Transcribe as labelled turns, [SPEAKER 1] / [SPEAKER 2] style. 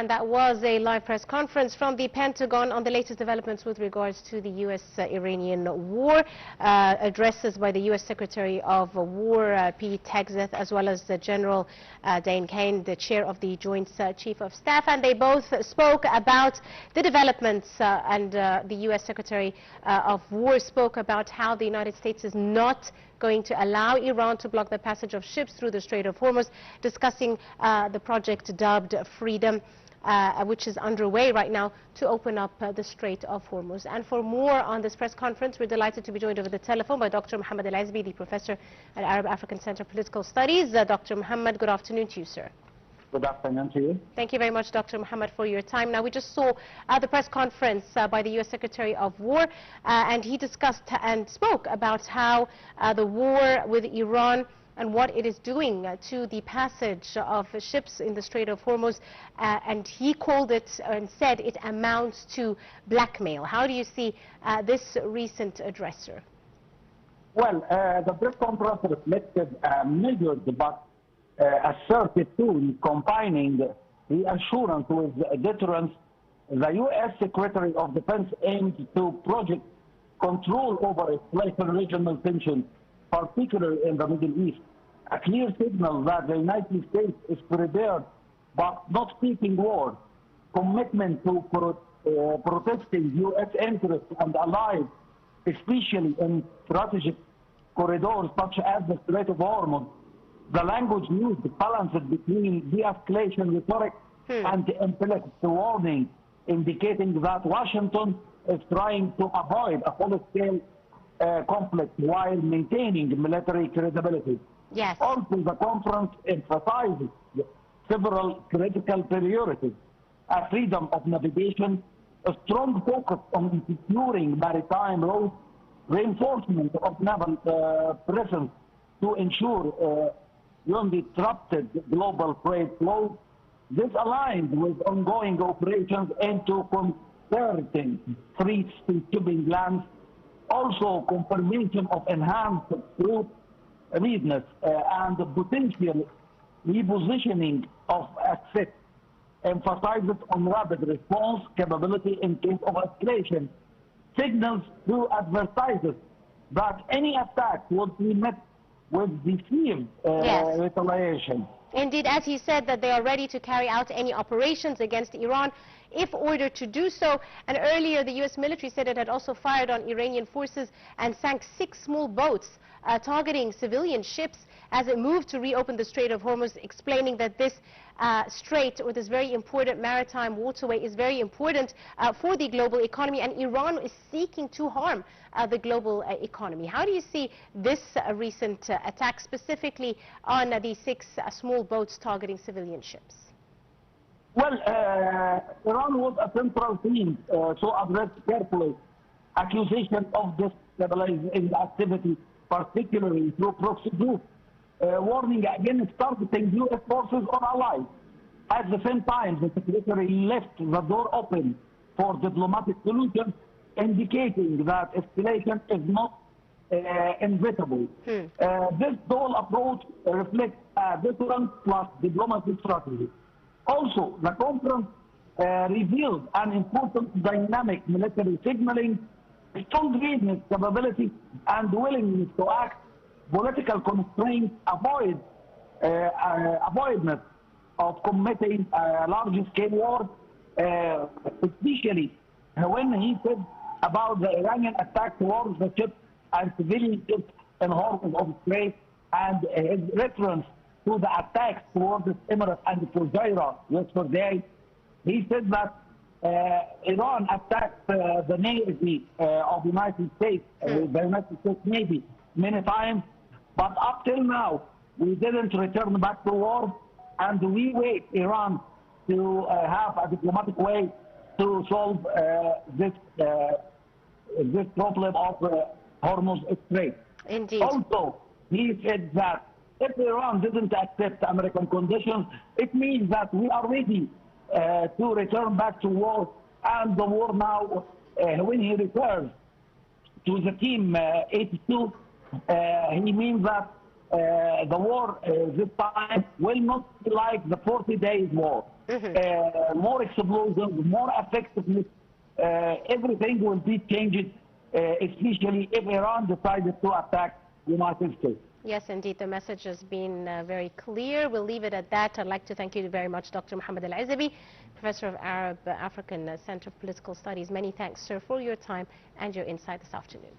[SPEAKER 1] And that was a live press conference from the Pentagon on the latest developments with regards to the U.S.-Iranian war. Addresses by the U.S. Secretary of War, Pete Hegseth, as well as General Dane Kane, the chair of the Joint Chief of Staff. And they both spoke about the developments, and the U.S. Secretary of War spoke about how the United States is not going to allow Iran to block the passage of ships through the Strait of Hormuz, discussing the project dubbed Freedom, which is underway right now to open up the Strait of Hormuz. And for more on this press conference, we're delighted to be joined over the telephone by Dr. Mohamed Ezaby, the professor at Arab African Center of Political Studies. Dr. Mohamed, good afternoon to you, sir.
[SPEAKER 2] Good afternoon to you.
[SPEAKER 1] Thank you very much, Dr. Mohamed, for your time. Now, we just saw the press conference by the U.S. Secretary of War, and he discussed and spoke about how the war with Iran and what it is doing to the passage of ships in the Strait of Hormuz, and he called it and said it amounts to blackmail. How do you see this recent address, sir?
[SPEAKER 2] Well, the press conference reflected a measured but assertive tool combining reassurance with deterrence. The U.S. Secretary of Defense aimed to project control over escalating regional tensions, particularly in the Middle East. A clear signal that the United States is prepared but not seeking war. Commitment to protecting U.S. interests and allies, especially in strategic corridors such as the Strait of Hormuz. The language used balanced between de-escalation rhetoric and implicit warning, indicating that Washington is trying to avoid a full-scale conflict while maintaining military credibility.
[SPEAKER 1] Yes.
[SPEAKER 2] Also, the conference emphasizes several critical priorities: freedom of navigation, a strong focus on securing maritime routes, reinforcement of naval presence to ensure undisrupted global trade flows. This aligns with ongoing operations into converting threats to shipping lanes. Also, confirmation of enhanced troop readiness and potential repositioning of assets, emphasizes on rapid response capability in case of escalation, signals to advertisers that any attack would be met with decisive retaliation.
[SPEAKER 1] Indeed, as he said, that they are ready to carry out any operations against Iran if ordered to do so. And earlier, the U.S. military said it had also fired on Iranian forces and sank 6 small boats targeting civilian ships as it moved to reopen the Strait of Hormuz, explaining that this strait, or this very important maritime waterway, is very important for the global economy, and Iran is seeking to harm the global economy. How do you see this recent attack, specifically on the 6 small boats targeting civilian ships?
[SPEAKER 2] Well, Iran was a central theme to address carefully accusation of destabilizing activity, particularly through proxy groups, warning against targeting U.S. forces or allies. At the same time, the Secretary left the door open for diplomatic solutions, indicating that escalation is not inevitable. This dual approach reflects a deterrence plus diplomacy strategy. Also, the conference revealed an important dynamic military signaling, strong readiness capability, and willingness to act. Political constraints avoidance of committing a large-scale war, especially when he said about the Iranian attack towards the ships and civilian ships in Hormuz of Strait, and his reference to the attacks towards the Emirates and Fujairah yesterday. He said that Iran attacked the Navy of the United States, the United States Navy, many times, but up till now, we didn't return back to war, and we wait Iran to have a diplomatic way to solve this problem of Hormuz Strait.
[SPEAKER 1] Indeed.
[SPEAKER 2] Also, he said that if Iran didn't accept American conditions, it means that we are ready to return back to war, and the war now, when he refers to the team 82, he means that the war this time will not be like the 40 days war. More explosions, more effectiveness, everything will be changed, especially if Iran decided to attack the United States.
[SPEAKER 1] Yes, indeed, the message has been very clear. We'll leave it at that. I'd like to thank you very much, Dr. Mohamed Ezaby, Professor of Arab African Center of Political Studies. Many thanks, sir, for your time and your insight this afternoon.